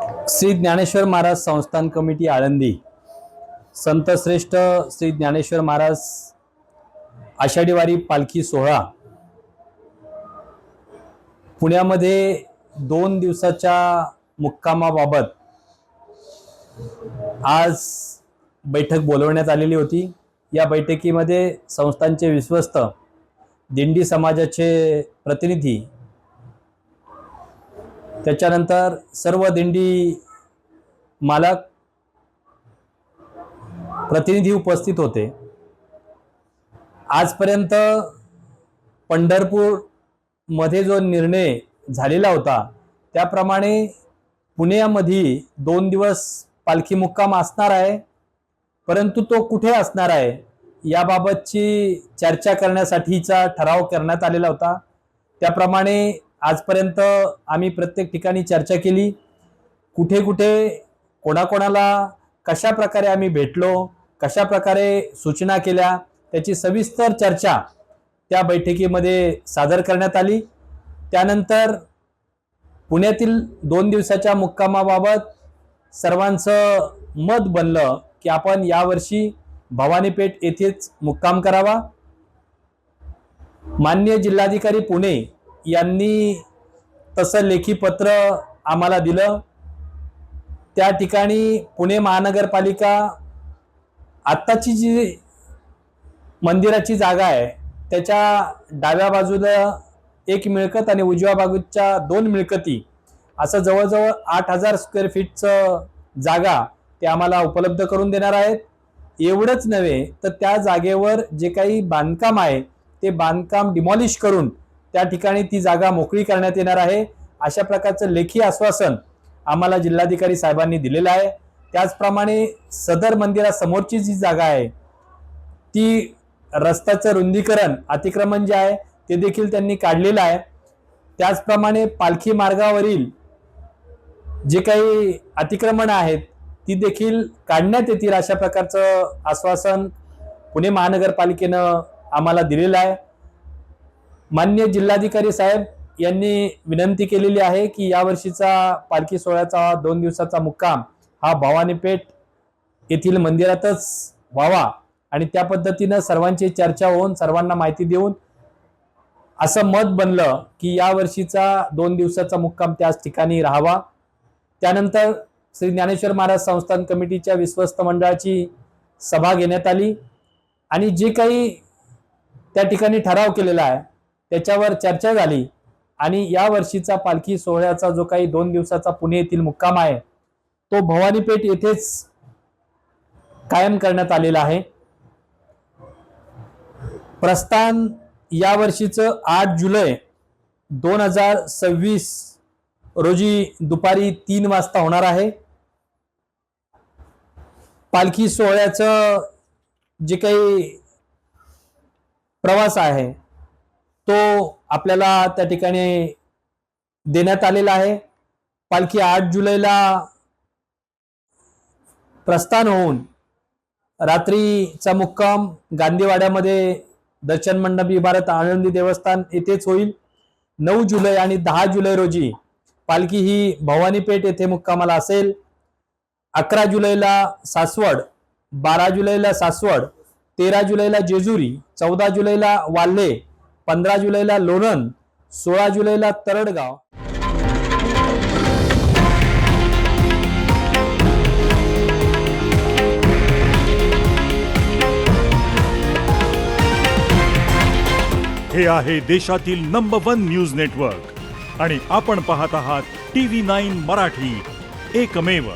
श्री ज्ञानेश्वर महाराज संस्थान कमिटी आळंदी, संत श्रेष्ठ श्री ज्ञानेश्वर महाराज आषाढी वारी पालखी सोहळा पुण्यामध्ये 2 दिवसाच्या मुक्कामाबाबत आज बैठक बोलवण्यात आलेली होती। या बैठकीमध्ये संस्थांचे विश्वस्त, दिंडी समाजाचे प्रतिनिधी, त्याच्यानंतर सर्व दिंडी मालक प्रतिनिधी उपस्थित होते। आजपर्यंत पंढरपूर मध्ये जो निर्णय झालेला होता त्याप्रमाणे पुण्यामध्ये 2 दिवस पालखी मुक्काम असणार आहे, परंतु तो कुठे असणार आहे याबाबतची चर्चा करण्यासाठीचा ठराव करण्यात आलेला होता। त्याप्रमाणे आजपर्यंत आम्ही प्रत्येक ठिकाणी चर्चा केली, कुठे कुठे कोणाकोणाला कशा प्रकारे आम्ही भेटलो, कशा प्रकारे सूचना केल्या, त्याची सविस्तर चर्चा त्या बैठकीमध्ये सादर करण्यात आली। त्यानंतर पुण्यातील 2 दिवसाच्या मुक्कामाबाबत सर्वांचं मत बनलं की आपण यावर्षी भवानीपेठ येथेच मुक्काम करावा। माननीय जिल्हाधिकारी पुणे यांनी तसं लेखी पत्र आम्हाला दिलं। त्या ठिकाणी पुणे महानगरपालिका आत्ताची जी मंदिराची जागा आहे त्याच्या डाव्या बाजूला एक मिळकत आणि उजव्या बाजूच्या 2 मिळकती असं जवळजवळ 8000 स्क्वेअर फीटचं जागा ते आम्हाला उपलब्ध करून देणार आहेत। एवढंच नव्हे तर त्या जागेवर जे काही बांधकाम आहे ते बांधकाम डिमॉलिश करून त्या ठिकाणी ती जागा मोकळी करण्यात येणार आहे। अशा प्रकारचं लेखी आश्वासन आम्हाला जिल्हाधिकारी साहेबांनी दिलेलं आहे। त्याचप्रमाणे सदर मंदिरासमोरची जी जागा आहे ती रस्त्याचं रुंदीकरण, अतिक्रमण जे आहे ते देखील त्यांनी काढलेलं आहे। त्याचप्रमाणे पालखी मार्गावरील जे काही अतिक्रमण आहेत ती देखील काढण्यात येतील अशा प्रकारचं आश्वासन पुणे महानगरपालिकेनं आम्हाला दिलेलं आहे। माननीय जिल्हाधिकारी साहेब यांनी विनंती केलेली आहे की यावर्षीचा पालखी सोहळ्याचा 2 दिवसाचा मुक्काम हा भवानीपेठ येथील मंदिरातच व्हावा आणि त्या पद्धतीनं सर्वांची चर्चा होऊन सर्वांना माहिती देऊन असं मत बनलं की यावर्षीचा 2 दिवसाचा मुक्काम त्याच ठिकाणी राहावा। त्यानंतर श्री ज्ञानेश्वर महाराज संस्थान कमिटीच्या विश्वस्त मंडळाची सभा घेण्यात आली आणि जे काही त्या ठिकाणी ठराव केलेला आहे त्याच्यावर चर्चा झाली आणि या वर्षीचा पालखी सोहळ्याचा जो काही 2 दिवसाचा पुणे येथील मुक्काम आहे तो भवानीपेठ येथेच कायम करण्यात आलेला आहे। प्रस्थान या वर्षीचं 8 जुलै 2026 रोजी दुपारी 3 वाजता होणार आहे। पालखी सोहळ्याचं जे काही प्रवास आहे तो आपल्याला त्या ठिकाणी देण्यात आलेला आहे। पालखी 8 जुलैला प्रस्थान होऊन रात्रीचा मुक्काम गांधीवाड्यामध्ये दर्शन मंडप इमारत आळंदी देवस्थान येथेच होईल। 9 जुलै आणि 10 जुलै रोजी पालखी ही भवानीपेठ येथे मुक्कामाला असेल। 11 जुलैला सासवड, 12 जुलैला सासवड, 13 जुलैला जेजुरी, 14 जुलैला वाल्हे, 15 जुलैला लोणंद, 16 जुलैला तरडगाव। हे आहे देशातील नंबर 1 न्यूज नेटवर्क आणि आपण पाहत आहात TV9 मराठी, एकमेव।